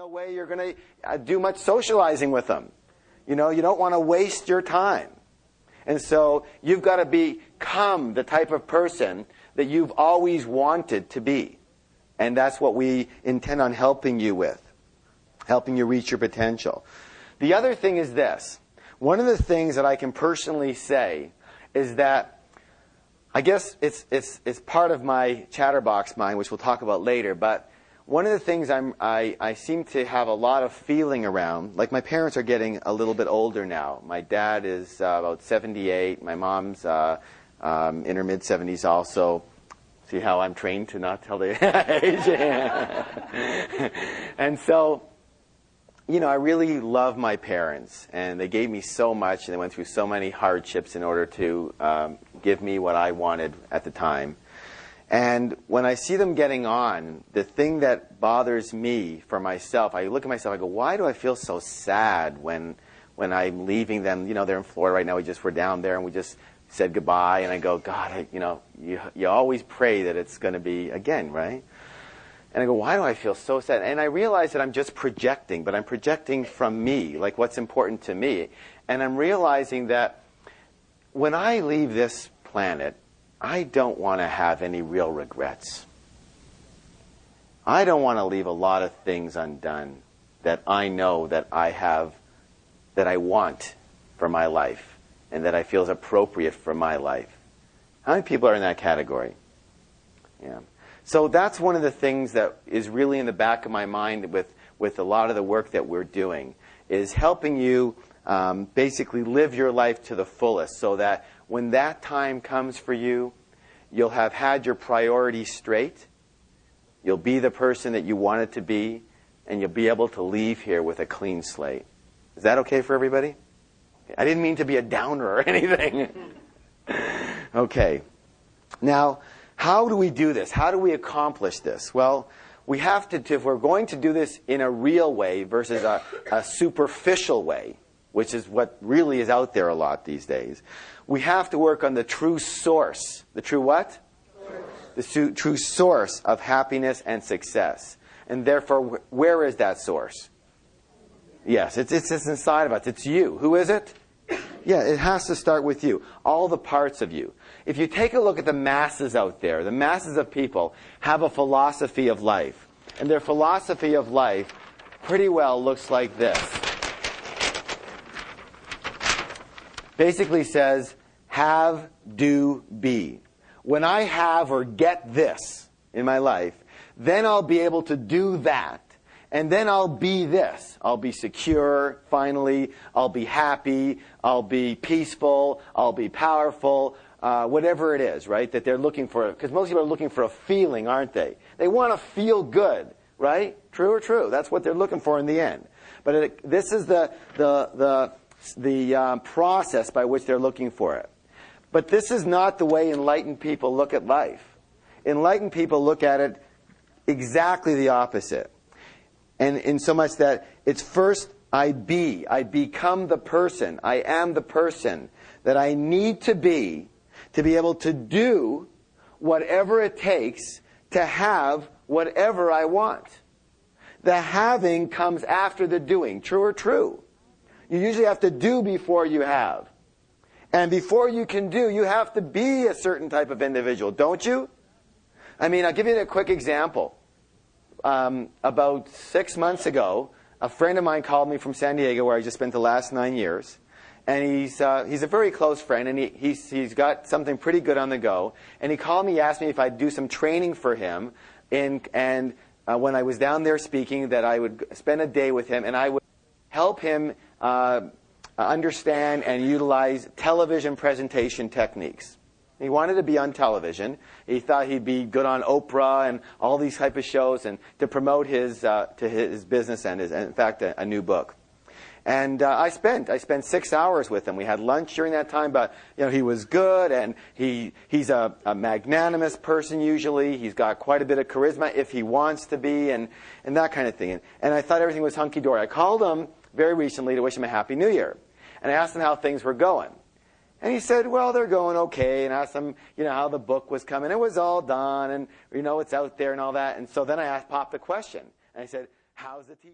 no way you're going to do much socializing with them. You know, you don't want to waste your time. And so you've got to become the type of person that you've always wanted to be. And that's what we intend on helping you with, helping you reach your potential. The other thing is this. One of the things that I can personally say is that, I guess it's part of my chatterbox mind, which we'll talk about later, but one of the things I seem to have a lot of feeling around, like my parents are getting a little bit older now. My dad is about 78. My mom's in her mid-70s also. See how I'm trained to not tell the age? And so, you know, I really love my parents, and they gave me so much, and they went through so many hardships in order to give me what I wanted at the time. And when I see them getting on, the thing that bothers me for myself, I look at myself, I go, why do I feel so sad when I'm leaving them? You know, they're in Florida right now. We just were down there, and we just said goodbye. And I go, God, you always pray that it's going to be again, right? And I go, why do I feel so sad? And I realize that I'm just projecting, but I'm projecting from me, like what's important to me. And I'm realizing that when I leave this planet, I don't want to have any real regrets. I don't want to leave a lot of things undone that I know that I have, that I want for my life, and that I feel is appropriate for my life. How many people are in that category? Yeah. So that's one of the things that is really in the back of my mind with a lot of the work that we're doing, is helping you basically live your life to the fullest, so that when that time comes for you, you'll have had your priorities straight, you'll be the person that you wanted to be, and you'll be able to leave here with a clean slate. Is that okay for everybody? I didn't mean to be a downer or anything. Okay. Now, how do we do this? How do we accomplish this? Well, we have to, if we're going to do this in a real way versus a superficial way, which is what really is out there a lot these days, we have to work on the true source. The true what? Source. The true source of happiness and success. And therefore, where is that source? Yes, it's inside of us. It's you. Who is it? Yeah, it has to start with you. All the parts of you. If you take a look at the masses out there, the masses of people have a philosophy of life. And their philosophy of life pretty well looks like this. Basically says, have, do, be. When I have or get this in my life, then I'll be able to do that. And then I'll be this. I'll be secure, finally. I'll be happy. I'll be peaceful. I'll be powerful. Whatever it is, right, that they're looking for. Because most people are looking for a feeling, aren't they? They want to feel good, right? True or true? That's what they're looking for in the end. But this is the process by which they're looking for it. But this is not the way enlightened people look at life. Enlightened people look at it exactly the opposite. And in so much that it's first I become the person, I am the person that I need to be able to do whatever it takes to have whatever I want. The having comes after the doing. True or true? You usually have to do before you have. And before you can do, you have to be a certain type of individual, don't you? I mean, I'll give you a quick example. About 6 months ago, a friend of mine called me from San Diego, where I just spent the last 9 years. And he's a very close friend, and he's got something pretty good on the go. And he called me, he asked me if I'd do some training for him. And when I was down there speaking, that I would spend a day with him, and I would help him understand and utilize television presentation techniques. He wanted to be on television. He thought he'd be good on Oprah and all these type of shows, and to promote his business and in fact, a new book. And I spent 6 hours with him. We had lunch during that time, but he was good, and he's a magnanimous person usually. He's got quite a bit of charisma if he wants to be, and that kind of thing. And I thought everything was hunky-dory. I called him very recently to wish him a Happy New Year. And I asked him how things were going. And he said, well, they're going okay. And I asked him, how the book was coming. It was all done, and, it's out there and all that. And so then I popped the question. And I said, how's the TV?